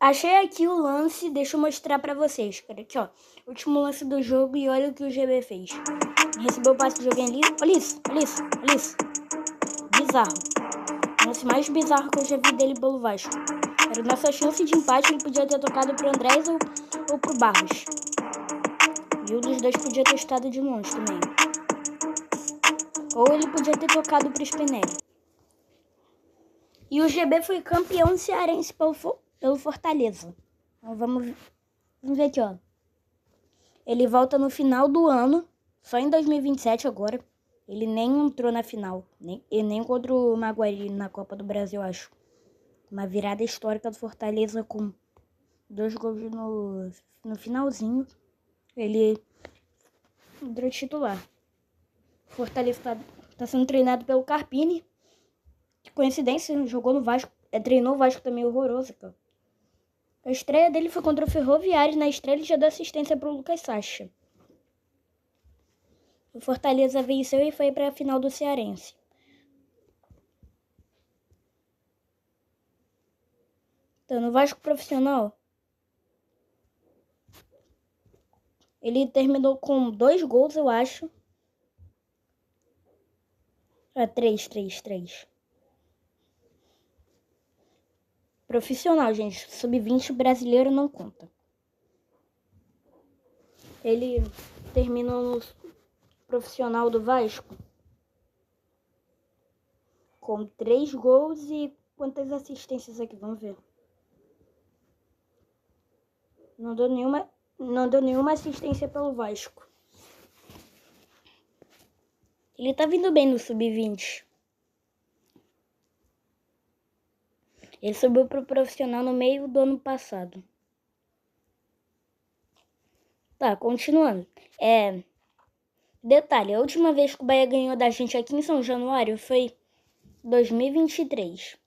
Achei aqui o lance, deixa eu mostrar pra vocês, cara. Aqui, ó. Último lance do jogo e olha o que o GB fez. Recebeu o passe de alguém ali. Olha isso, olha isso, olha isso. Bizarro. O lance mais bizarro que eu já vi dele pelo Vasco. Era nossa chance de empate, ele podia ter tocado pro Andrés ou pro Barros. E um dos dois podia ter estado de longe também. Ou ele podia ter tocado pro Spinelli. E o GB foi campeão cearense pelo Fortaleza. Então vamos ver aqui, ó. Ele volta no final do ano, só em 2027 agora. Ele nem entrou na final, nem contra o Maguari na Copa do Brasil, acho. Uma virada histórica do Fortaleza com 2 gols no finalzinho. Ele entrou titular. O Fortaleza tá sendo treinado pelo Carpini. Que coincidência, jogou no Vasco. Treinou o Vasco também, horroroso, cara. A estreia dele foi contra o Ferroviário. Na estreia ele já deu assistência pro Lucas Sacha. O Fortaleza venceu e foi para a final do Cearense. Então, no Vasco Profissional, ele terminou com 2 gols, eu acho. 3. Profissional, gente. Sub-20 brasileiro não conta. Ele terminou no profissional do Vasco com 3 gols e quantas assistências aqui? Vamos ver. Não deu nenhuma assistência pelo Vasco. Ele tá vindo bem no Sub-20. Ele subiu pro profissional no meio do ano passado. Tá, continuando. Detalhe, a última vez que o Bahia ganhou da gente aqui em São Januário foi 2023.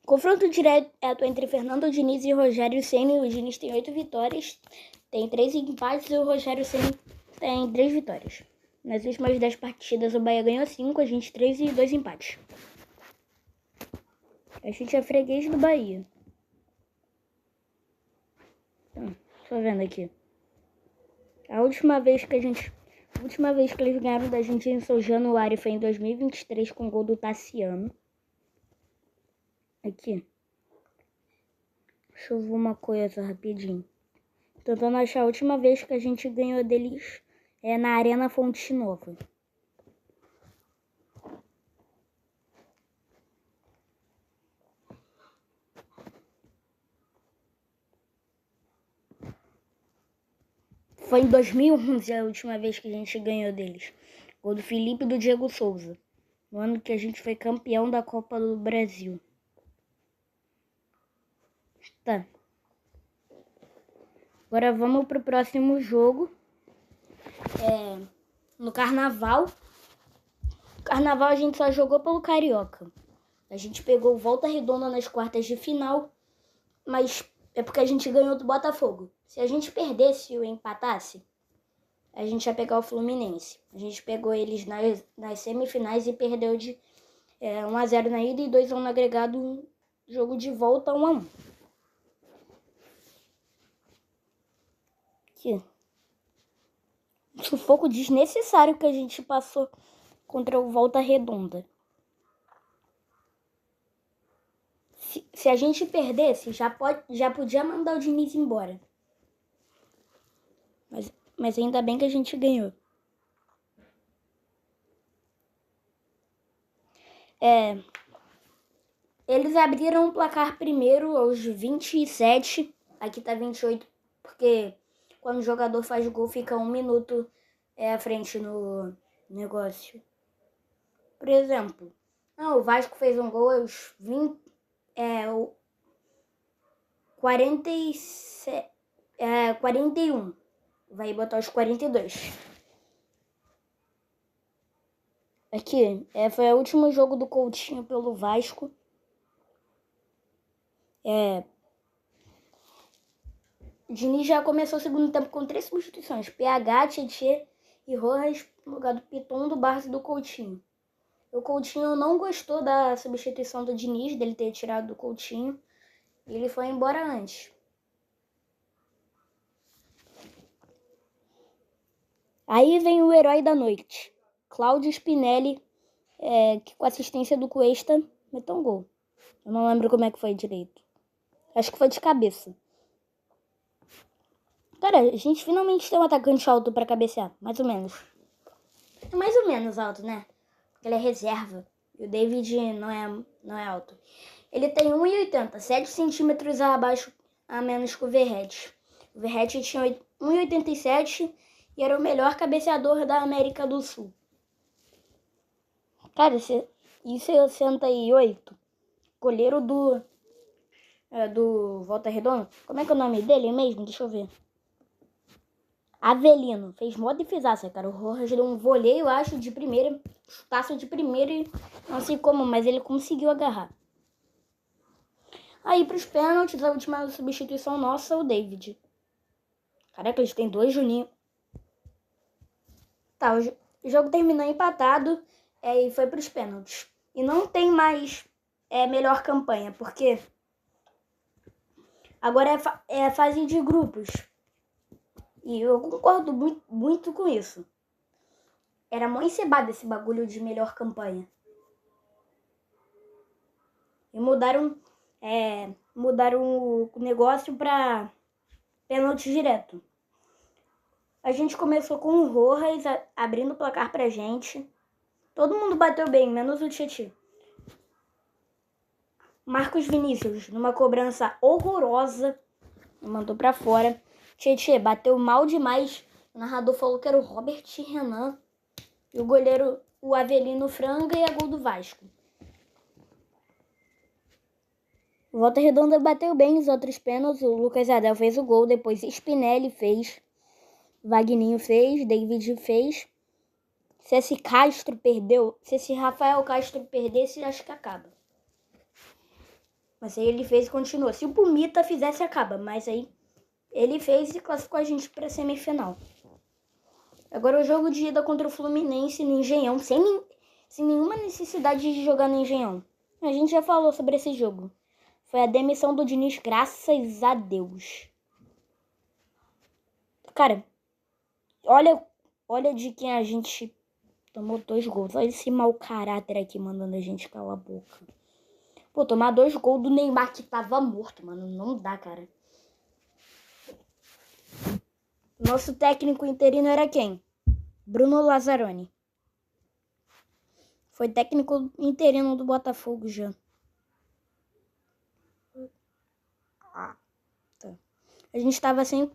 Confronto direto entre Fernando Diniz e Rogério Ceni. O Diniz tem 8 vitórias, tem 3 empates e o Rogério Ceni tem 3 vitórias. Nas últimas 10 partidas o Bahia ganhou 5, a gente 3 e 2 empates. A gente é freguês do Bahia. Então, tô vendo aqui. A última vez que eles ganharam da gente em São Januário foi em 2023 com o gol do Tassiano. Aqui. Deixa eu ver uma coisa rapidinho. Tentando achar a última vez que a gente ganhou deles na Arena Fonte Nova. Foi em 2011 a última vez que a gente ganhou deles. Gol do Felipe e do Diego Souza. No ano que a gente foi campeão da Copa do Brasil. Tá. Agora vamos pro próximo jogo. No Carnaval. Carnaval a gente só jogou pelo Carioca. A gente pegou Volta Redonda nas quartas de final. Mas é porque a gente ganhou do Botafogo. Se a gente perdesse ou empatasse, a gente ia pegar o Fluminense. A gente pegou eles nas semifinais e perdeu de 1-0 na ida e 2-1 no agregado. Jogo de volta 1-1. Aqui. Sufoco desnecessário que a gente passou contra o Volta Redonda. Se a gente perdesse, já podia mandar o Diniz embora. Mas ainda bem que a gente ganhou. Eles abriram o placar primeiro aos 27. Aqui tá 28, porque quando o jogador faz gol fica 1 minuto à frente no negócio. Por exemplo, o Vasco fez um gol aos 41. Vai botar os 42. Aqui, foi o último jogo do Coutinho pelo Vasco. O Diniz já começou o segundo tempo com 3 substituições. PH, Tietê e Rojas no lugar do Piton, do Barros e do Coutinho. O Coutinho não gostou da substituição do Diniz, dele ter tirado do Coutinho. Ele foi embora antes. Aí vem o herói da noite, Cláudio Spinelli, que com assistência do Cuesta meteu um gol. Eu não lembro como é que foi direito. Acho que foi de cabeça. Cara, a gente finalmente tem um atacante alto pra cabecear, mais ou menos. É mais ou menos alto, né? Porque ele é reserva. E o David não é alto. Ele tem 1,80, 7 centímetros abaixo a menos que o Verratti. O Verratti tinha 1,87 e era o melhor cabeceador da América do Sul. Cara, e 68, goleiro do Volta Redonda. Como é que é o nome dele mesmo? Deixa eu ver. Avelino. Fez mó defesaça, cara. O Rojas deu um voleio, eu acho, de primeira. Chutaço de primeira e não sei como, mas ele conseguiu agarrar. Aí, pros pênaltis, a última substituição nossa, o David. Caraca, eles têm 2 Juninho. Tá, o jogo terminou empatado e foi pros pênaltis. E não tem mais melhor campanha, porque agora é a fase de grupos. E eu concordo muito com isso. Era mó encebado esse bagulho de melhor campanha. E mudaram o negócio pra pênalti direto. A gente começou com o Rojas abrindo o placar pra gente. Todo mundo bateu bem, menos o Tietê. Marcos Vinícius, numa cobrança horrorosa, mandou pra fora. Tietê bateu mal demais. O narrador falou que era o Robert Renan. E o goleiro, o Avelino Franga, e a gol do Vasco. O Volta Redonda bateu bem os outros pênaltis. O Lucas Adel fez o gol. Depois Spinelli fez. Vagninho fez. David fez. Se esse Castro perdeu, se esse Rafael Castro perdesse, acho que acaba. Mas aí ele fez e continua. Se o Pumita fizesse, acaba. Mas aí ele fez e classificou a gente para a semifinal. Agora o jogo de ida contra o Fluminense no Engenhão, sem nenhuma necessidade de jogar no Engenhão. A gente já falou sobre esse jogo. Foi a demissão do Diniz, graças a Deus. Cara, olha de quem a gente tomou 2 gols. Olha esse mau caráter aqui mandando a gente calar a boca. Pô, tomar 2 gols do Neymar que tava morto, mano. Não dá, cara. Nosso técnico interino era quem? Bruno Lazzaroni. Foi técnico interino do Botafogo já. Tá. A gente tava sem...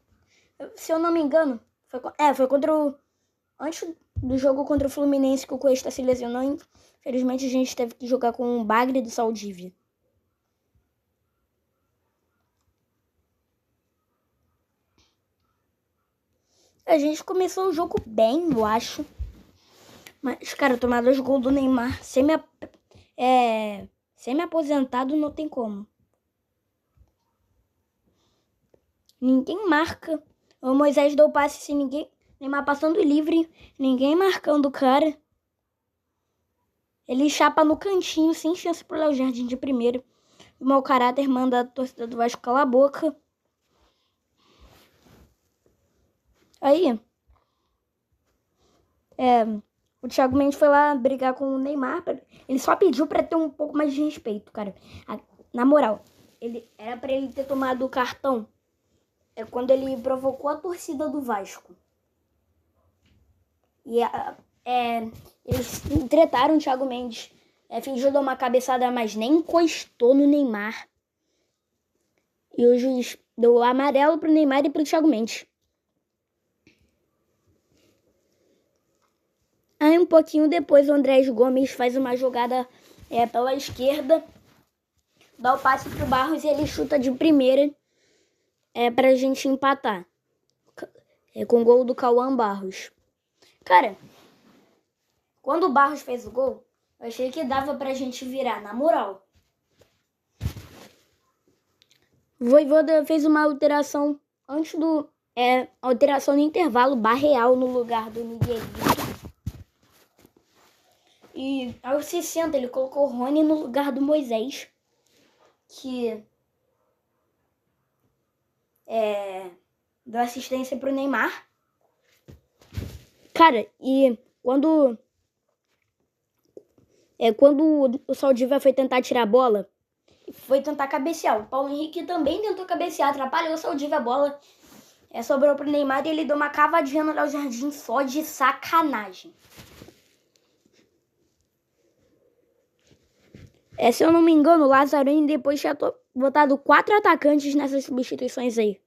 Se eu não me engano, foi contra o... Antes do jogo contra o Fluminense que o Cuesta se lesionou, infelizmente a gente teve que jogar com o Bagre do Saldívia. A gente começou o jogo bem, eu acho. Mas, cara, tomar 2 gols do Neymar semi-aposentado não tem como. Ninguém marca. O Moisés deu passe sem ninguém. Neymar passando livre, ninguém marcando o cara. Ele chapa no cantinho, sem chance pro Léo Jardim de primeiro. O mau caráter manda a torcida do Vasco calar a boca. Aí, o Thiago Mendes foi lá brigar com o Neymar. Ele só pediu pra ter um pouco mais de respeito, cara. Na moral, era pra ele ter tomado o cartão quando ele provocou a torcida do Vasco. E eles tretaram o Thiago Mendes. Fingiu dar uma cabeçada, mas nem encostou no Neymar. E o juiz deu o amarelo pro Neymar e pro Thiago Mendes. Aí um pouquinho depois o Andrés Gomes faz uma jogada pela esquerda. Dá o passe pro Barros e ele chuta de primeira pra gente empatar. Com o gol do Cauã Barros. Cara, quando o Barros fez o gol, eu achei que dava pra gente virar, na moral. O Vojvoda fez uma alteração antes do... alteração no intervalo, Barreal no lugar do Miguelinho. E aos 60 ele colocou o Rony no lugar do Moisés, que deu assistência pro Neymar. Cara, e quando o Saldívia foi tentar tirar a bola, foi tentar cabecear. O Paulo Henrique também tentou cabecear, atrapalhou o Saldívia a bola. Sobrou pro Neymar e ele deu uma cavadinha no Léo Jardim só de sacanagem. Se eu não me engano, o Lazzarini depois tinha botado 4 atacantes nessas substituições aí.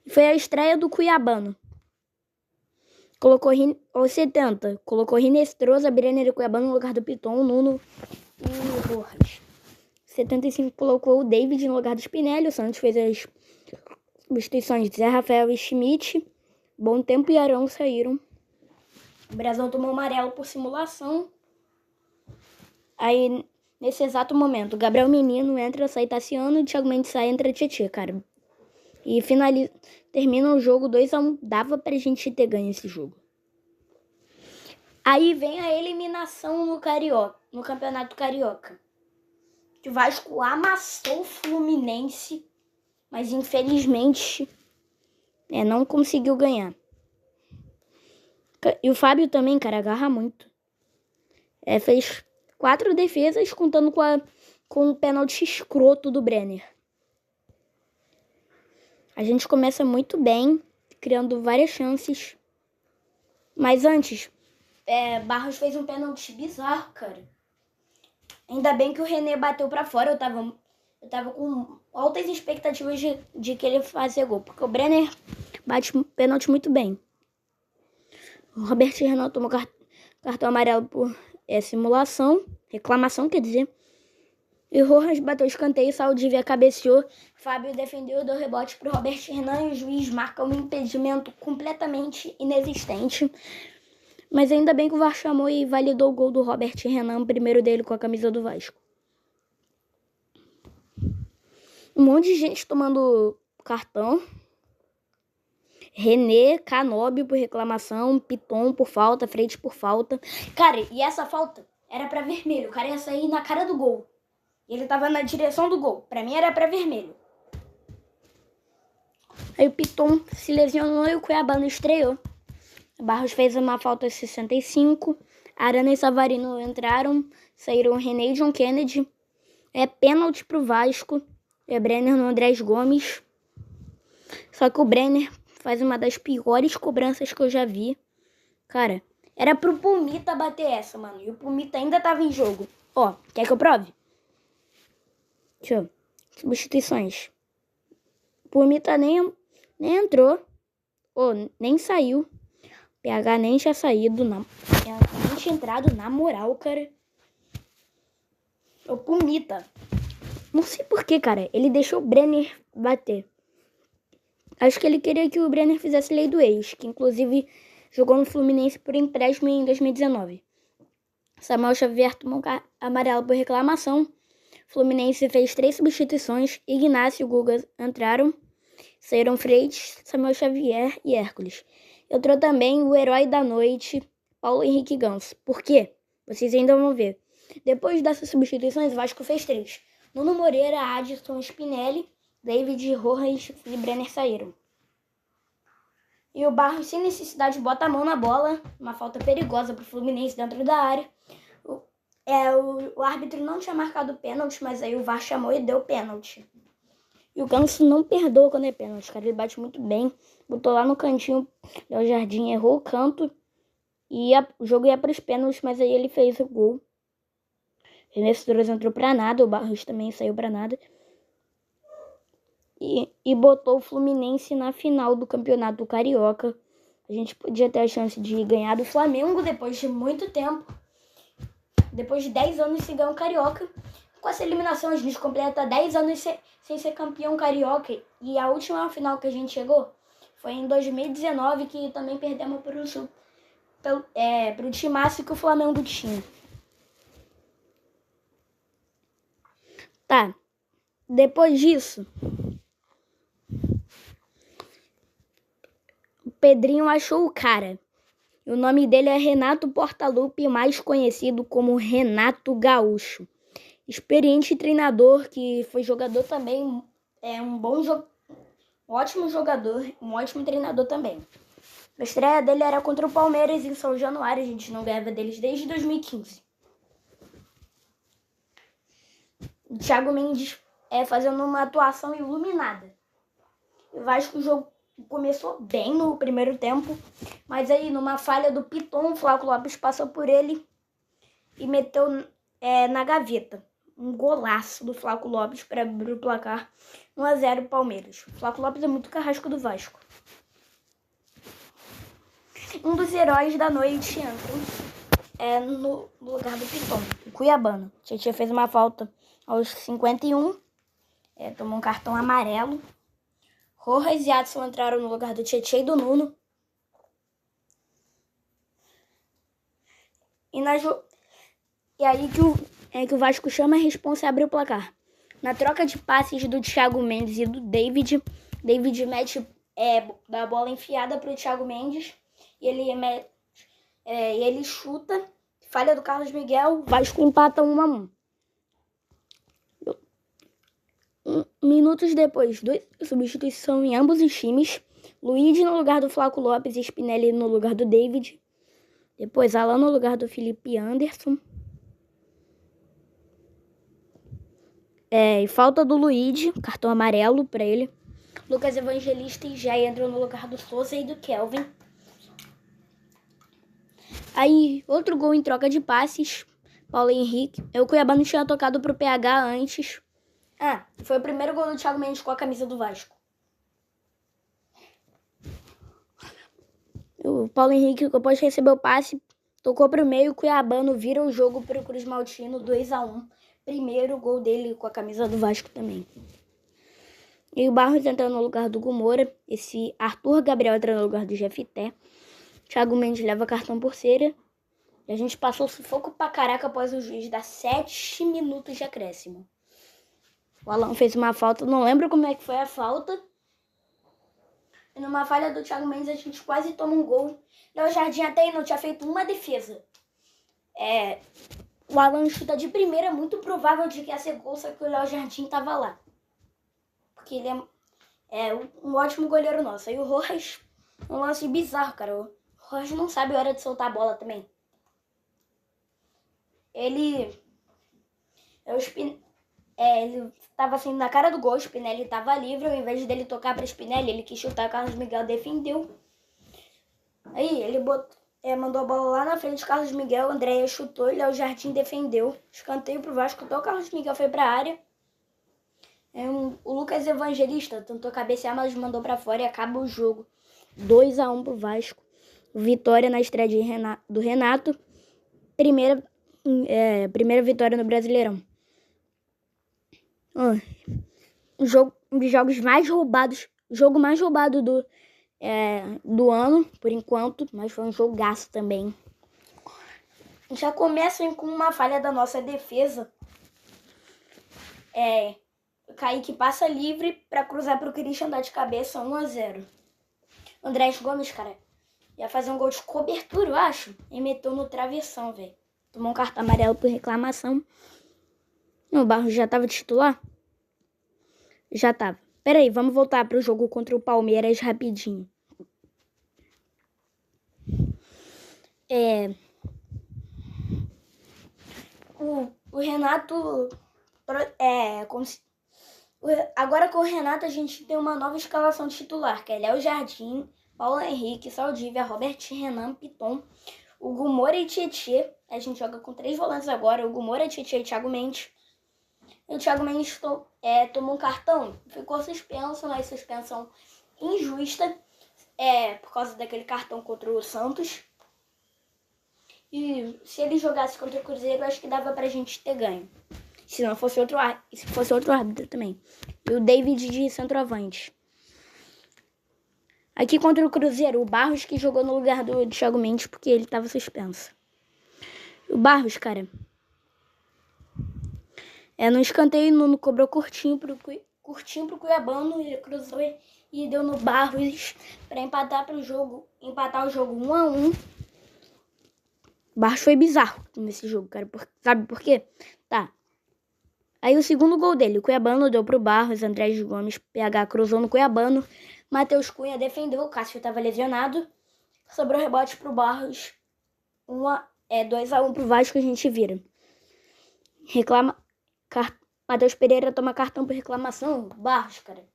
Foi a estreia do Cuiabano. Colocou aos 70. Colocou Rinestrosa, Brenner e Cuiabano no lugar do Piton, Nuno e Rojas. 75 colocou o David no lugar do Spinelli. O Santos fez as substituições de Zé Rafael e Schmidt. Bom Tempo e Arão saíram. O Brasão tomou amarelo por simulação. Aí, nesse exato momento, Gabriel Menino entra, sai Tassiano, e Thiago Mendes sai, entra Tietê, cara. E termina o jogo 2-1. Dava pra gente ter ganho esse jogo. Aí vem a eliminação no Campeonato Carioca. O Vasco amassou o Fluminense, mas infelizmente não conseguiu ganhar. E o Fábio também, cara, agarra muito. Fez 4 defesas, contando com o pênalti escroto do Brenner. A gente começa muito bem, criando várias chances. Mas antes, Barros fez um pênalti bizarro, cara. Ainda bem que o René bateu pra fora. Eu tava com altas expectativas de que ele ia fazer gol, porque o Brenner bate um pênalti muito bem. O Robert Renan tomou cartão amarelo por simulação, reclamação, quer dizer. E o Rojas bateu escanteio, Saldívia cabeceou, Fábio defendeu, deu rebote pro Robert Renan e o juiz marca um impedimento completamente inexistente. Mas ainda bem que o VAR chamou e validou o gol do Robert Renan, o primeiro dele com a camisa do Vasco. Um monte de gente tomando cartão. René, Canóbio por reclamação, Piton por falta, Freitas por falta. Cara, e essa falta era pra vermelho. O cara ia sair na cara do gol. Ele tava na direção do gol. Pra mim era pra vermelho. Aí o Piton se lesionou e o Cuiabano estreou. Barros fez uma falta aos 65. Arana e Savarino entraram. Saíram René e John Kennedy. Pênalti pro Vasco. Brenner no Andrés Gomes. Só que o Brenner faz uma das piores cobranças que eu já vi. Cara, era pro Pumita bater essa, mano. E o Pumita ainda tava em jogo. Ó, quer que eu prove? Deixa eu ver. Substituições. O Pumita nem entrou. Nem saiu. PH nem tinha saído. Nem tinha entrado, na moral, cara. O Pumita. Não sei porquê, cara. Ele deixou o Brenner bater. Acho que ele queria que o Brenner fizesse lei do ex, que inclusive jogou no Fluminense por empréstimo em 2019. Samuel Xavier tomou amarelo por reclamação. Fluminense fez 3 substituições. Ignacio e Guga entraram. Saíram Freitas, Samuel Xavier e Hércules. Entrou também o herói da noite, Paulo Henrique Ganso. Por quê? Vocês ainda vão ver. Depois dessas substituições, o Vasco fez 3. Nuno Moreira, Adson, Spinelli, David, Rojas e Brenner saíram. E o Barros, sem necessidade, bota a mão na bola. Uma falta perigosa pro Fluminense dentro da área. O árbitro não tinha marcado pênalti, mas aí o VAR chamou e deu pênalti. E o Ganso não perdoa quando é pênalti, cara. Ele bate muito bem. Botou lá no cantinho. O Jardim errou o canto. E o jogo ia para os pênaltis, mas aí ele fez o gol. Renestrosa entrou pra nada. O Barros também saiu pra nada. E botou o Fluminense na final do Campeonato Carioca. A gente podia ter a chance de ganhar do Flamengo depois de muito tempo. Depois de 10 anos sem ganhar um Carioca. Com essa eliminação a gente completa 10 anos sem ser campeão carioca. E a última final que a gente chegou foi em 2019, que também perdemos pro timaço que o Flamengo tinha. Tá. Depois disso, o Pedrinho achou o cara. E o nome dele é Renato Portaluppi, mais conhecido como Renato Gaúcho. Experiente treinador, que foi jogador também, um bom ótimo jogador, um ótimo treinador também. A estreia dele era contra o Palmeiras em São Januário. A gente não ganhava deles desde 2015. O Thiago Mendes fazendo uma atuação iluminada. O Vasco, o jogo começou bem no primeiro tempo, mas aí numa falha do Piton, o Flávio Lopes passou por ele e meteu na gaveta. Um golaço do Flávio Lopes para abrir o placar 1-0 Palmeiras. O Flávio Lopes é muito carrasco do Vasco. Um dos heróis da noite entra no lugar do Piton, o Cuiabano. O Tietchan fez uma falta aos 51, tomou um cartão amarelo. Rojas e Adson entraram no lugar do Tietchan e do Nuno. E aí que o Vasco chama a responsa e abre o placar. Na troca de passes do Thiago Mendes e do David mete da bola enfiada para o Thiago Mendes e ele chuta, falha do Carlos Miguel, o Vasco empata 1-1. Minutos depois, 2 substituições em ambos os times. Luigi no lugar do Flávio Lopes e Spinelli no lugar do David. Depois Alan no lugar do Felipe Anderson. E falta do Luigi, cartão amarelo para ele. Lucas Evangelista e já entram no lugar do Souza e do Kelvin. Aí, outro gol em troca de passes. Paulo Henrique. O Cuiabá não tinha tocado pro PH antes. Foi o primeiro gol do Thiago Mendes com a camisa do Vasco. O Paulo Henrique, depois de receber o passe, tocou pro meio. O Cuiabano vira o jogo pro Cruz Maltino, 2-1. Primeiro gol dele com a camisa do Vasco também. E o Barros entra no lugar do Gumora. Esse Arthur Gabriel entra no lugar do Jefité. Thiago Mendes leva cartão por cera. E a gente passou sufoco pra caraca após o juiz dar 7 minutos de acréscimo. O Alan fez uma falta, não lembro como é que foi a falta. E numa falha do Thiago Mendes a gente quase toma um gol. Léo Jardim até aí não tinha feito uma defesa. O Alan chuta de primeira, muito provável de que ia ser gol, só que o Léo Jardim tava lá. Porque ele é um ótimo goleiro nosso. Aí o Rojas, um lance bizarro, cara. O Rojas não sabe a hora de soltar a bola também. Ele tava assim na cara do gol, o Spinelli tava livre, ao invés dele tocar pra Spinelli, ele quis chutar, o Carlos Miguel defendeu. Aí ele mandou a bola lá na frente, Carlos Miguel, Andréia chutou, Léo Jardim defendeu, escanteio pro Vasco, então o Carlos Miguel foi pra área. O Lucas Evangelista tentou cabecear, mas mandou pra fora e acaba o jogo. 2-1 pro Vasco. Vitória na estreia do Renato. Primeira vitória no Brasileirão. Um dos jogos mais roubados. O jogo mais roubado do ano, por enquanto. Mas foi um jogaço também. Já começa com uma falha da nossa defesa. O Kaique passa livre pra cruzar pro Christian dar de cabeça, 1-0. Andrés Gomes, cara, ia fazer um gol de cobertura, eu acho. E meteu no travessão, velho. Tomou um cartão amarelo por reclamação. O Barros já tava titular? Já tava. Peraí, vamos voltar pro jogo contra o Palmeiras rapidinho. O Renato... Agora com o Renato a gente tem uma nova escalação titular, que é Léo Jardim, Paulo Henrique, Saldívia, Robert Renan, Piton, o Gumora e Tietchan. A gente joga com 3 volantes agora, o Gumora, Tietchan e Thiago Mendes. E o Thiago Mendes tomou um cartão, ficou suspenso, mas suspensão injusta, por causa daquele cartão contra o Santos. E se ele jogasse contra o Cruzeiro, acho que dava pra gente ter ganho. Se não fosse outro árbitro também. E o David de centroavante. Aqui contra o Cruzeiro, o Barros que jogou no lugar do Thiago Mendes porque ele estava suspenso. O Barros, cara, no escanteio, Nuno cobrou curtinho pro Cuiabano, ele cruzou e deu no Barros para empatar o jogo 1-1. O Barros foi bizarro nesse jogo, cara. Sabe por quê? Tá. Aí o segundo gol dele, o Cuiabano deu pro Barros, André Gomes, PH cruzou no Cuiabano, Matheus Cunha defendeu, o Cássio estava lesionado, sobrou rebote pro Barros, 2-1 pro Vasco, a gente vira. Matheus Pereira toma cartão por reclamação, Barros, cara.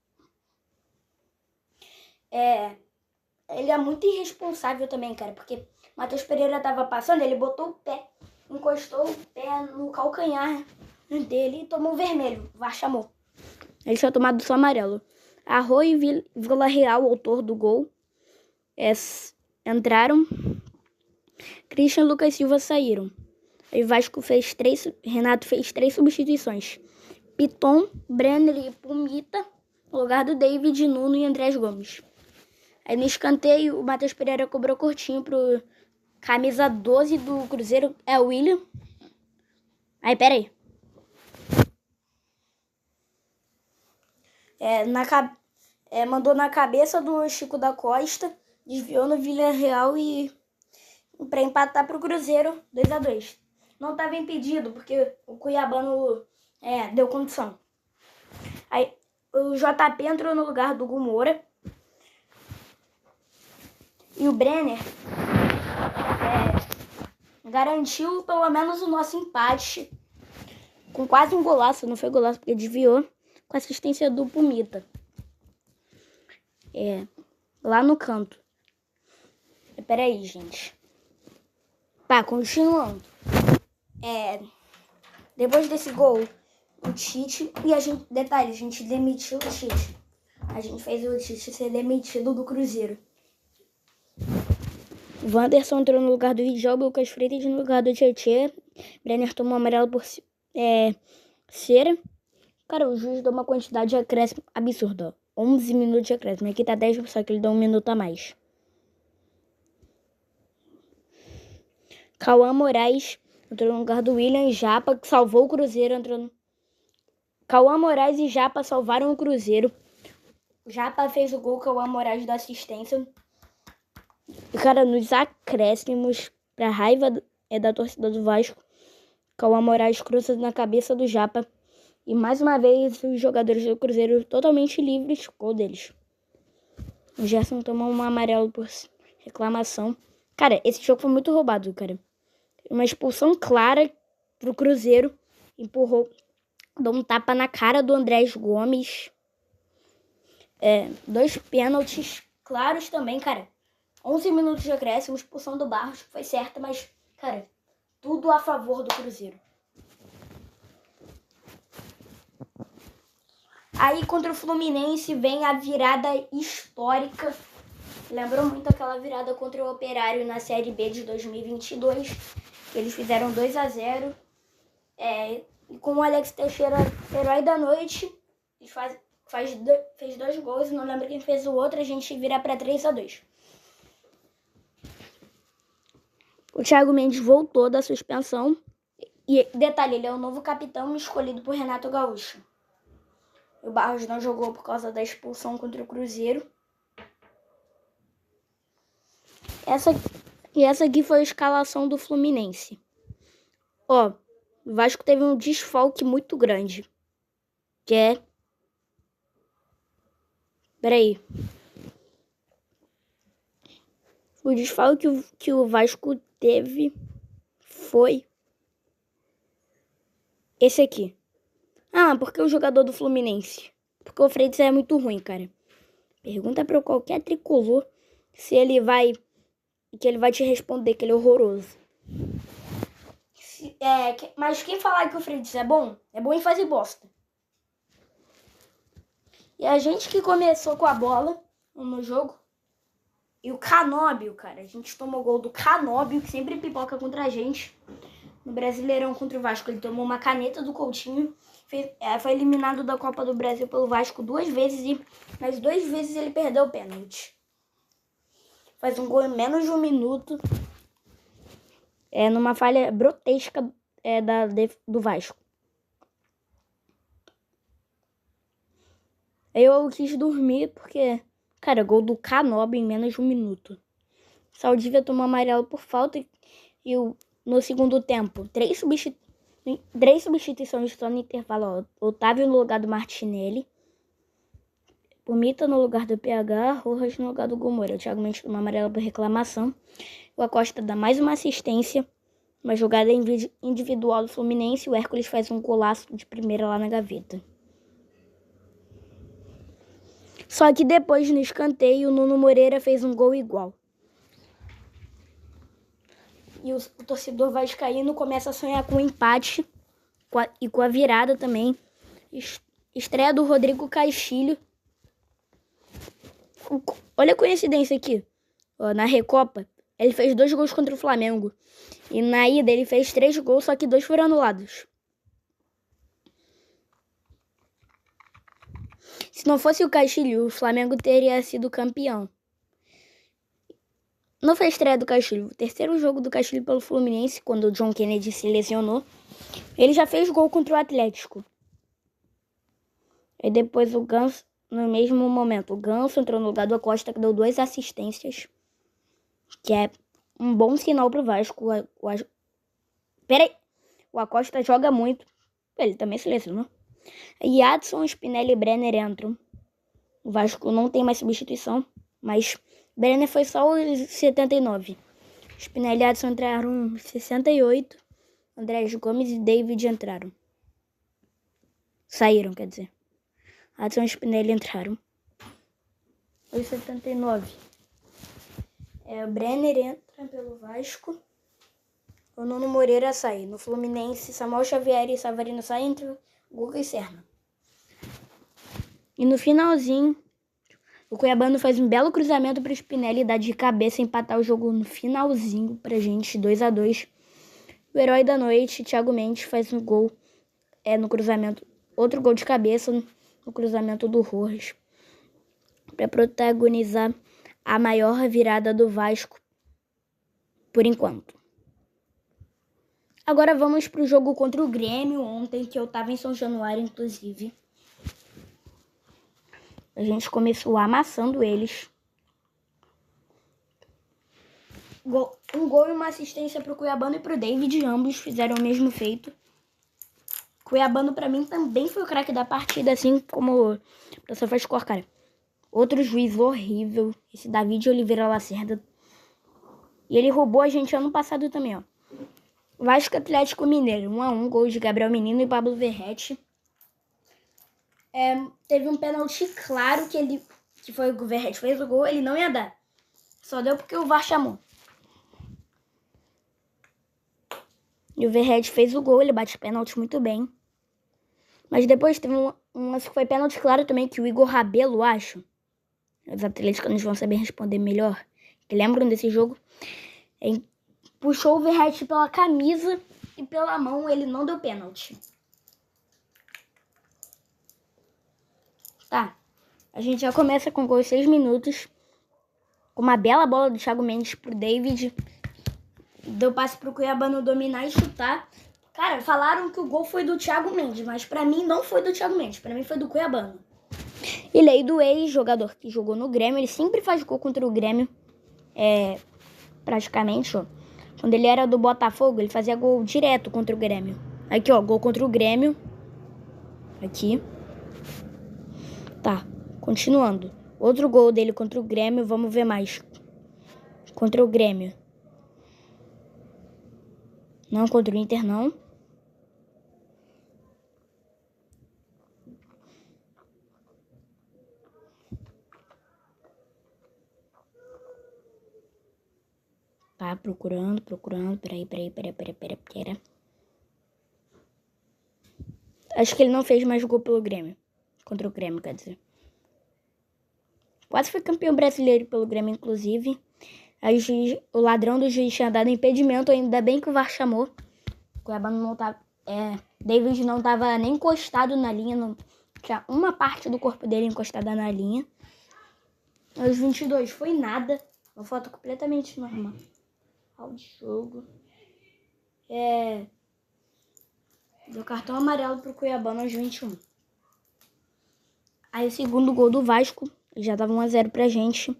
Ele é muito irresponsável também, cara, porque Matheus Pereira tava passando, ele botou o pé, encostou o pé no calcanhar dele e tomou um vermelho, o VAR chamou. Ele tinha tomado só amarelo. Arroio e Vila Real, autor do gol, entraram. Christian e Lucas Silva saíram. Aí Renato fez 3 substituições. Piton, Brenner e Pumita, no lugar do David, Nuno e Andrés Gomes. Aí no escanteio, o Matheus Pereira cobrou curtinho pro camisa 12 do Cruzeiro, o William. Aí, peraí. Mandou na cabeça do Chico da Costa, desviou no Vila Real e para empatar pro Cruzeiro, 2-2. Não estava impedido, porque o Cuiabano deu condição. Aí o JP entrou no lugar do Gumora. E o Brenner garantiu pelo menos o nosso empate. Com quase um golaço, não foi golaço porque desviou, com assistência do Pumita. Lá no canto. Peraí, gente. Continuando. Depois desse gol, o Tite... E a gente demitiu o Tite. A gente fez o Tite ser demitido do Cruzeiro. Wanderson entrou no lugar do Vidal, Lucas Freitas no lugar do Tietê. Brenner tomou amarelo por cera. Cara, o juiz deu uma quantidade de acréscimo absurda. 11 minutos de acréscimo. Aqui tá 10, só que ele deu 1 minuto a mais. Cauã Moraes entrou no lugar do William Japa, que salvou o Cruzeiro. Cauã Moraes e Japa salvaram o Cruzeiro. Japa fez o gol, Cauã Moraes da assistência. E, cara, nos acréscimos, pra raiva da torcida do Vasco, Cauã Moraes cruza na cabeça do Japa. E mais uma vez, os jogadores do Cruzeiro totalmente livres, gol deles. O Gerson tomou um amarelo por reclamação. Cara, esse jogo foi muito roubado, cara. Uma expulsão clara pro Cruzeiro. Empurrou, deu um tapa na cara do Andrés Gomes. 2 pênaltis claros também, cara. 11 minutos de acréscimo, expulsão do Barros, foi certa, mas, cara, tudo a favor do Cruzeiro. Aí, contra o Fluminense, vem a virada histórica. Lembrou muito aquela virada contra o Operário na Série B de 2022. Eles fizeram 2-0. E com o Alex Teixeira, herói da noite, fez 2 gols. Não lembro quem fez o outro, a gente vira para 3-2. O Thiago Mendes voltou da suspensão. E detalhe, ele é o novo capitão escolhido por Renato Gaúcho. O Barros não jogou por causa da expulsão contra o Cruzeiro. Essa aqui foi a escalação do Fluminense. O Vasco teve um desfalque muito grande. Peraí. O desfalque que o Vasco teve foi esse aqui. Porque o jogador do Fluminense? Porque o Freitas é muito ruim, cara. Pergunta pra qualquer tricolor se ele vai... que ele vai te responder que ele é horroroso. Mas quem falar que o Freitas é bom em fazer bosta. E a gente que começou com a bola no jogo. E o Canóbio, cara. A gente tomou gol do Canóbio, que sempre pipoca contra a gente. No Brasileirão contra o Vasco, ele tomou uma caneta do Coutinho. Foi eliminado da Copa do Brasil pelo Vasco 2 vezes. E nas 2 vezes ele perdeu o pênalti. Faz um gol em menos de 1 minuto. Numa falha grotesca do Vasco. Eu quis dormir porque, cara, gol do Canóbio em menos de 1 minuto. Saldívia tomou amarelo por falta e no segundo tempo, 3 substituições só no intervalo. Ó. Otávio no lugar do Martinelli. Pumita no lugar do PH. Rojas no lugar do Gomora. O Thiago Mendes toma amarelo por reclamação. O Acosta dá mais uma assistência. Uma jogada individual do Fluminense. O Hércules faz um golaço de primeira lá na gaveta. Só que depois, no escanteio, o Nuno Moreira fez um gol igual. E o torcedor vascaíno começa a sonhar com o empate e com a virada também. Estreia do Rodrigo Castilho. Olha a coincidência aqui. Ó, na Recopa, ele fez 2 gols contra o Flamengo. E na ida ele fez 3 gols, só que 2 foram anulados. Se não fosse o Castilho, o Flamengo teria sido campeão. Não foi a estreia do Castilho. O terceiro jogo do Castilho pelo Fluminense, quando o John Kennedy se lesionou, ele já fez gol contra o Atlético. E depois o Ganso, no mesmo momento, o Ganso entrou no lugar do Acosta, que deu 2 assistências, que é um bom sinal pro Vasco. Peraí, o Acosta joga muito. Ele também se lesionou. E Adson, Spinelli e Brenner entram. O Vasco não tem mais substituição, mas Brenner foi só os 79. Spinelli e Adson entraram os 68. Andrés Gomes e David entraram. Saíram, quer dizer. Adson e Spinelli entraram. Os 79. O Brenner entra pelo Vasco. O Nuno Moreira sai. No Fluminense, Samuel Xavier e Savarino saem entre Guga e Serna. E no finalzinho, o Cuiabano faz um belo cruzamento para o Spinelli dar de cabeça, empatar o jogo no finalzinho pra gente, 2-2. O herói da noite, Thiago Mendes, faz um gol no cruzamento, outro gol de cabeça no cruzamento do Rojas, para protagonizar a maior virada do Vasco por enquanto. Agora vamos pro jogo contra o Grêmio ontem, que eu tava em São Januário, inclusive. A gente começou amassando eles. Um gol e uma assistência pro Cuiabano e pro David. Ambos fizeram o mesmo feito. Cuiabano, pra mim, também foi o craque da partida, assim como o professor Score, cara. Outro juiz horrível. Esse David Oliveira Lacerda. E ele roubou a gente ano passado também, ó. Vasco Atlético Mineiro, 1-1. Gol de Gabriel Menino e Pablo Verratti. Teve um pênalti claro que foi o Verratti fez o gol, ele não ia dar. Só deu porque o VAR chamou. E o Verratti fez o gol, ele bate pênalti muito bem. Mas depois teve um lance que foi pênalti claro também, que o Igor Rabelo, acho. Os atleticanos vão saber responder melhor. Que lembram desse jogo? Puxou o Verratti pela camisa e pela mão, ele não deu pênalti. Tá, a gente já começa com gol 6 minutos. Com uma bela bola do Thiago Mendes pro David. Deu passe pro Cuiabano dominar e chutar. Cara, falaram que o gol foi do Thiago Mendes, mas pra mim não foi do Thiago Mendes, pra mim foi do Cuiabano. E lei do ex, jogador que jogou no Grêmio, ele sempre faz gol contra o Grêmio. Praticamente, ó. Quando ele era do Botafogo, ele fazia gol direto contra o Grêmio. Aqui, ó, gol contra o Grêmio. Aqui. Tá, continuando. Outro gol dele contra o Grêmio, vamos ver mais. Contra o Grêmio. Não, contra o Inter, não. Tá, procurando. Pera. Acho que ele não fez mais gol pelo Grêmio. Contra o Grêmio, quer dizer. Quase foi campeão brasileiro pelo Grêmio, inclusive. Aí o ladrão do juiz tinha dado impedimento, ainda bem que o VAR chamou. O Cuiabano não tava... David não tava nem encostado na linha, não tinha uma parte do corpo dele encostada na linha. Aos 22 foi nada. Uma foto completamente normal. Ao jogo. Deu cartão amarelo pro Cuiabano aos 21. Aí o segundo gol do Vasco, já dava 1-0 pra gente.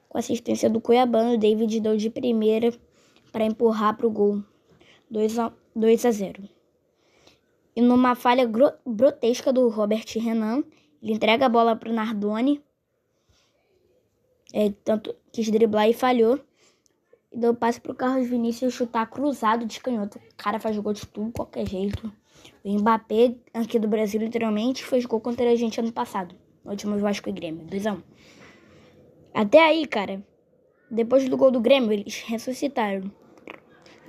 Com assistência do Cuiabano, o David deu de primeira para empurrar pro gol. 2-0. E numa falha grotesca do Robert Renan, ele entrega a bola pro Nardoni. Tanto quis driblar e falhou. E deu passe pro Carlos Vinícius chutar cruzado de canhoto. O cara faz gol de tudo, qualquer jeito. O Mbappé, aqui do Brasil, literalmente, fez gol contra a gente ano passado. No último Vasco e Grêmio, 2-1. Até aí, cara, depois do gol do Grêmio, eles ressuscitaram.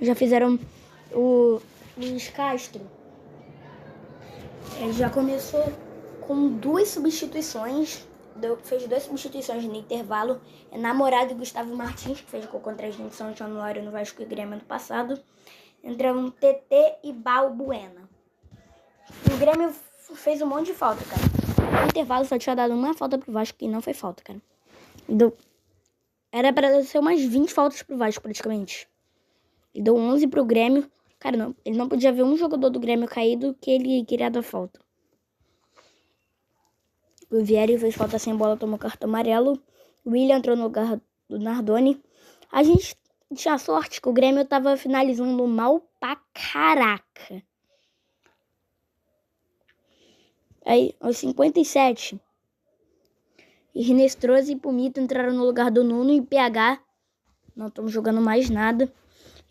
Já fizeram o Luiz Castro. Ele já começou com 2 substituições. Fez 2 substituições no intervalo. É namorado de Gustavo Martins, que fez gol contra a gente em São Januário no Vasco e Grêmio ano passado. Entraram TT e Balbuena. O Grêmio fez um monte de falta, cara. No intervalo só tinha dado uma falta pro Vasco e não foi falta, cara. Era pra ser umas 20 faltas pro Vasco, praticamente. E deu 11 pro Grêmio. Cara, não, ele não podia ver um jogador do Grêmio caído que ele queria dar falta. O Vieri fez falta sem bola, tomou cartão amarelo. O William entrou no lugar do Nardoni. A gente tinha sorte que o Grêmio tava finalizando mal pra caraca. Aí, aos 57, Rinestroso e Pumito entraram no lugar do Nuno e PH não estão jogando mais nada.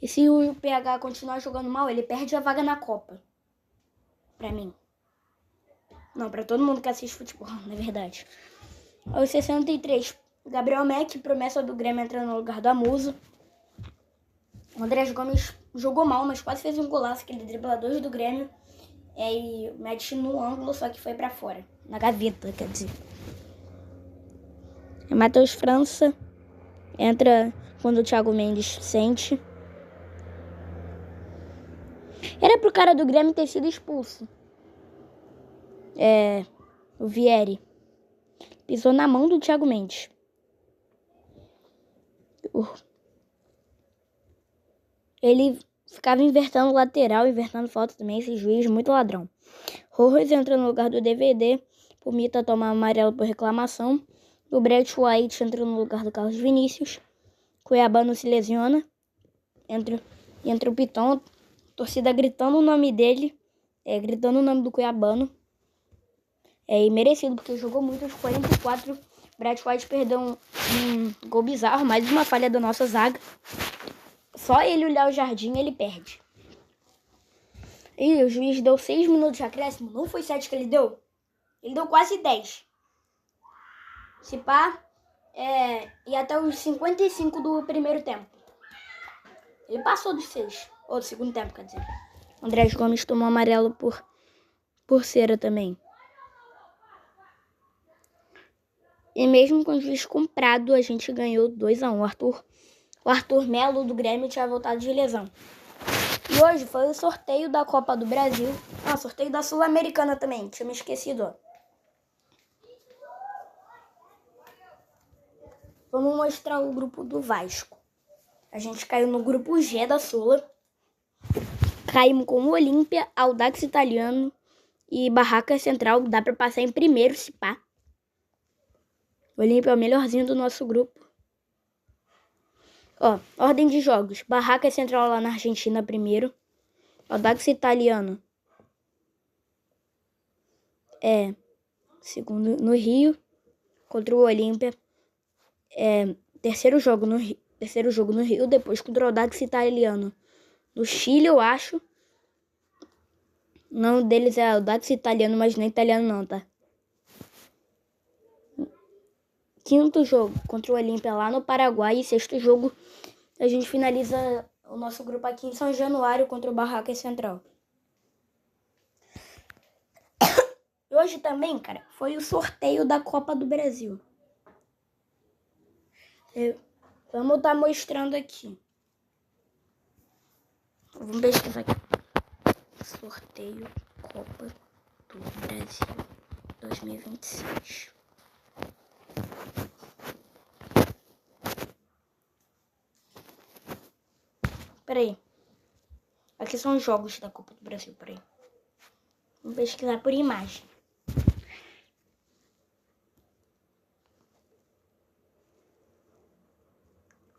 E se o PH continuar jogando mal, ele perde a vaga na Copa. Pra mim. Não, pra todo mundo que assiste futebol, na verdade. Aos 63, Gabriel Mack, promessa do Grêmio, entrando no lugar do Amuso. O Andrés Gomes jogou mal, mas quase fez um golaço, aquele driblador do Grêmio. E mete no ângulo, só que foi pra fora. Na gaveta, quer dizer. Matheus França entra quando o Thiago Mendes sente. Era pro cara do Grêmio ter sido expulso. O Vieri pisou na mão do Thiago Mendes. Ele ficava invertendo o lateral, invertendo falta também, esse juiz muito ladrão. Rojas entra no lugar do DVD. Pumita toma amarelo por reclamação. O Brett White entra no lugar do Carlos Vinícius. Cuiabano se lesiona. Entra o Piton. Torcida gritando o nome dele. Gritando o nome do Cuiabano. E merecido, porque jogou muito aos 44. Brett White perdeu um gol bizarro. Mais uma falha da nossa zaga. Só ele olhar o jardim, ele perde. E o juiz deu 6 minutos de acréscimo. Não foi 7 que ele deu. Ele deu quase 10. Se pá, e até os 55 do primeiro tempo. Ele passou dos 6. Ou do segundo tempo, quer dizer. Andrés Gomes tomou amarelo por cera também. E mesmo com o juiz comprado, a gente ganhou 2-1. O Arthur Melo do Grêmio tinha voltado de lesão. E hoje foi o sorteio da Copa do Brasil. Sorteio da Sul-Americana também. Tinha me esquecido, ó. Vamos mostrar o grupo do Vasco. A gente caiu no grupo G da Sula. Caímos com o Olímpia, Audax Italiano e Barraca Central. Dá pra passar em primeiro, se pá. O Olímpia é o melhorzinho do nosso grupo. Ordem de jogos. Barraca Central lá na Argentina primeiro. Audax Italiano segundo no Rio. Contra o Olímpia. Terceiro jogo no Rio. Depois contra o Audax Italiano no Chile, eu acho. Não deles é Audax Italiano, mas não é italiano não, tá? Quinto jogo contra o Olímpia lá no Paraguai. E sexto jogo a gente finaliza o nosso grupo aqui em São Januário contra o Barraca Central. Hoje também, cara, foi o sorteio da Copa do Brasil. Vamos estar mostrando aqui. Vamos pesquisar aqui. Sorteio Copa do Brasil 2026. Peraí. Aqui são os jogos da Copa do Brasil, peraí. Vamos pesquisar por imagem.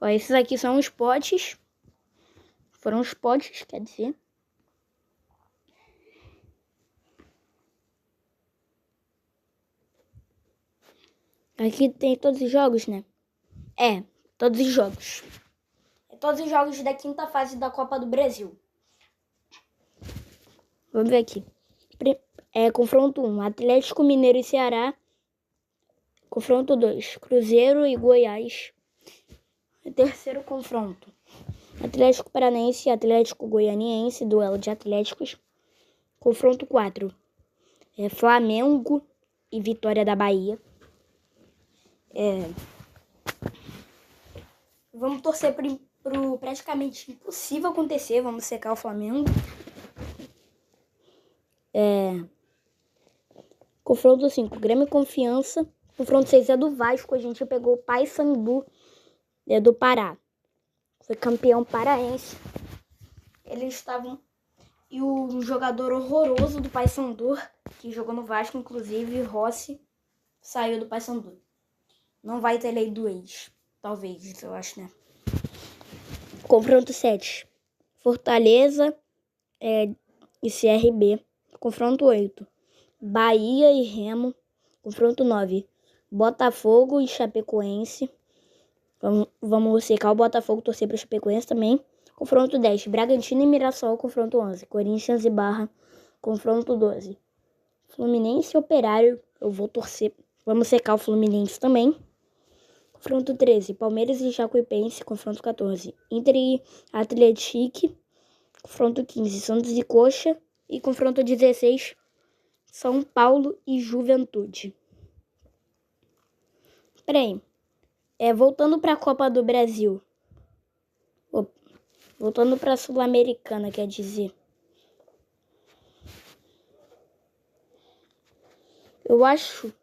Esses aqui são os potes. Foram os potes, quer dizer. Aqui tem todos os jogos, né? É, todos os jogos. Todos os jogos da quinta fase da Copa do Brasil. Vamos ver aqui. Confronto 1, Atlético Mineiro e Ceará. Confronto 2, Cruzeiro e Goiás. Terceiro confronto, Atlético Paranaense e Atlético Goianiense, duelo de Atléticos. Confronto 4, Flamengo e Vitória da Bahia. Vamos torcer pro praticamente impossível acontecer. Vamos secar o Flamengo. Confronto 5, Grêmio e Confiança. Confronto 6 é do Vasco. A gente pegou o Paysandu do Pará. Foi campeão paraense. Eles estavam... E o jogador horroroso do Paysandu, que jogou no Vasco, inclusive, Rossi, saiu do Paysandu. Não vai ter lei do ex. Talvez, eu acho, né? Confronto 7. Fortaleza e CRB. Confronto 8. Bahia e Remo. Confronto 9. Botafogo e Chapecoense. Vamos secar o Botafogo, torcer para o Chapecoense também. Confronto 10. Bragantino e Mirassol. Confronto 11. Corinthians e Barra. Confronto 12. Fluminense e Operário. Eu vou torcer. Vamos secar o Fluminense também. Confronto 13. Palmeiras e Jacuipense. Confronto 14. Inter e Atlético. Confronto 15. Santos e Coxa. E confronto 16. São Paulo e Juventude. Peraí. Voltando para a Copa do Brasil. Voltando para a Sul-Americana, quer dizer. Eu acho...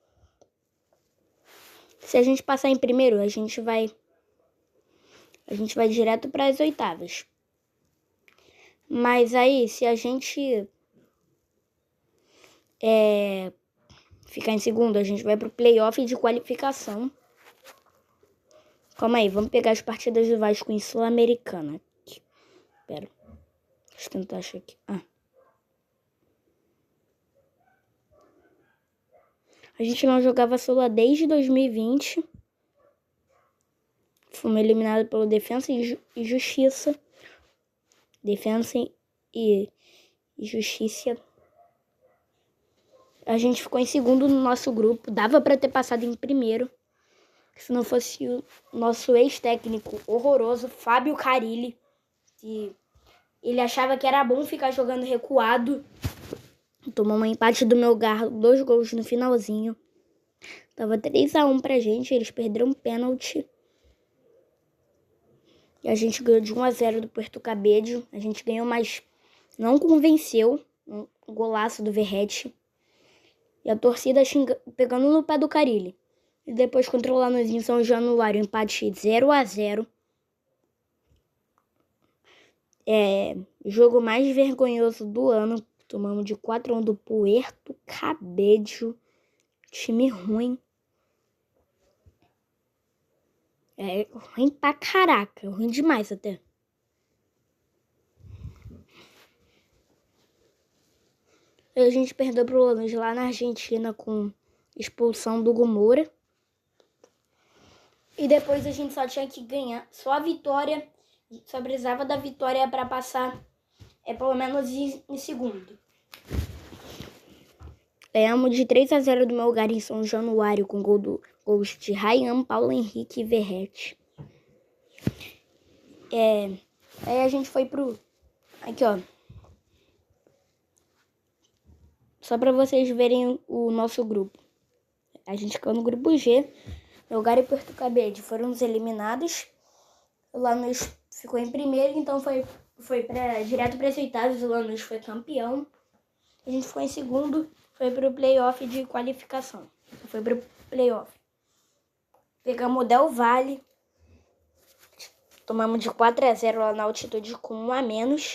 Se a gente passar em primeiro, a gente vai direto para as oitavas. Mas aí, se a gente ficar em segundo, a gente vai pro playoff de qualificação. Calma aí, vamos pegar as partidas do Vasco em Sul-Americana. Pera, deixa eu tentar achar aqui. A gente não jogava Sula desde 2020. Fomos eliminados pelo Defensa e Justiça. Defensa e Justiça. A gente ficou em segundo no nosso grupo. Dava para ter passado em primeiro. Se não fosse o nosso ex-técnico horroroso, Fábio Carilli. Que ele achava que era bom ficar jogando recuado. Tomou um empate do Melgar, 2 gols no finalzinho. Tava 3-1 pra gente, eles perderam um pênalti. E a gente ganhou de 1-0 do Puerto Cabello. A gente ganhou, mas não convenceu. Um golaço do Verratti. E a torcida pegando no pé do Carilli. E depois contra o Lanús em São Januário, empate 0-0. Jogo mais vergonhoso do ano. Tomamos de 4-1 do Puerto Cabello. Time ruim. Ruim pra caraca. Ruim demais até. A gente perdeu pro Lanús lá na Argentina com expulsão do Gomora. E depois a gente só tinha que ganhar. Só a vitória. Só precisava da vitória para passar. Pelo menos em segundo. Ganhamos de 3-0 do Melgar em São Januário com gols de Ryan, Paulo Henrique e Verratti. Aí a gente foi pro... Aqui, ó. Só para vocês verem o nosso grupo. A gente ficou no grupo G. Melgar e Puerto Cabello foram os eliminados. O Lanús ficou em primeiro, então foi direto para as oitavas. O Lanús foi campeão. A gente ficou em segundo, foi pro playoff de qualificação. Foi pro playoff. Pegamos o Del Valle. Tomamos de 4-0 lá na altitude com 1-.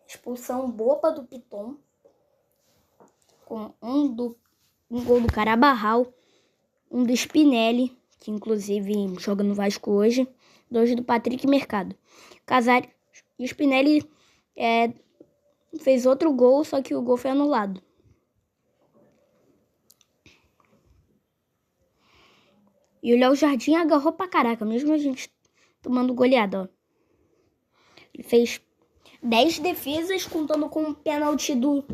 Expulsão boba do Piton. Com um gol do Carabarral. Um do Spinelli, que inclusive joga no Vasco hoje. 2 do Patrick Mercado. Casares e o Spinelli fez outro gol, só que o gol foi anulado. E o Léo Jardim agarrou pra caraca, mesmo a gente tomando goleada, ó. Ele fez 10 defesas, contando com o pênalti do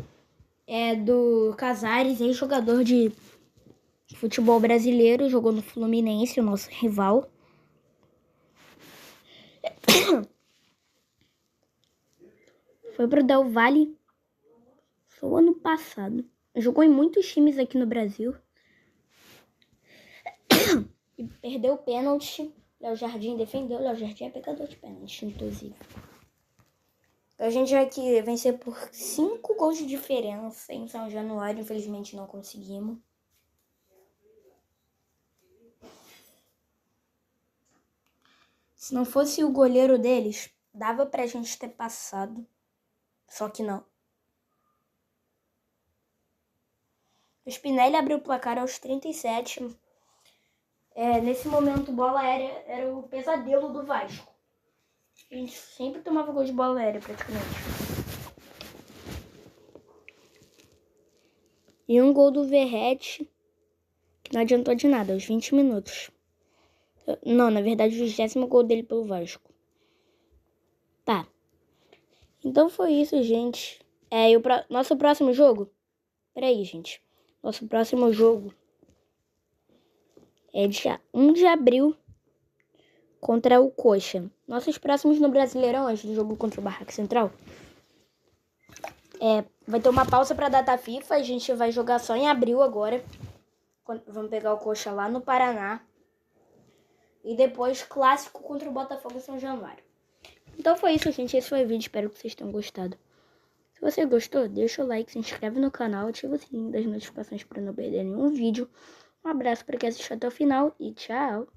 Casares, ex-jogador de futebol brasileiro, jogou no Fluminense, o nosso rival. Foi pro Del Valle só o ano passado. Jogou em muitos times aqui no Brasil. E perdeu o pênalti. Léo Jardim defendeu. Léo Jardim é pecador de pênalti, inclusive. A gente vai que vencer por 5 gols de diferença em São Januário. Infelizmente não conseguimos. Se não fosse o goleiro deles, dava pra gente ter passado. Só que não. O Spinelli abriu o placar aos 37. Nesse momento, bola aérea era o pesadelo do Vasco. A gente sempre tomava gol de bola aérea, praticamente. E um gol do Verratti, que não adiantou de nada, aos 20 minutos. Não, na verdade, o 20º gol dele pelo Vasco. Tá. Então foi isso, gente. Nosso próximo jogo... Peraí, gente. Nosso próximo jogo é dia 1 de abril contra o Coxa. Nossos próximos no Brasileirão, antes do jogo contra o Barraca Central, vai ter uma pausa para a data FIFA. A gente vai jogar só em abril agora. Vamos pegar o Coxa lá no Paraná. E depois clássico contra o Botafogo em São Januário. Então foi isso, gente. Esse foi o vídeo. Espero que vocês tenham gostado. Se você gostou, deixa o like, se inscreve no canal, ativa o sininho das notificações para não perder nenhum vídeo. Um abraço para quem assistiu até o final e tchau!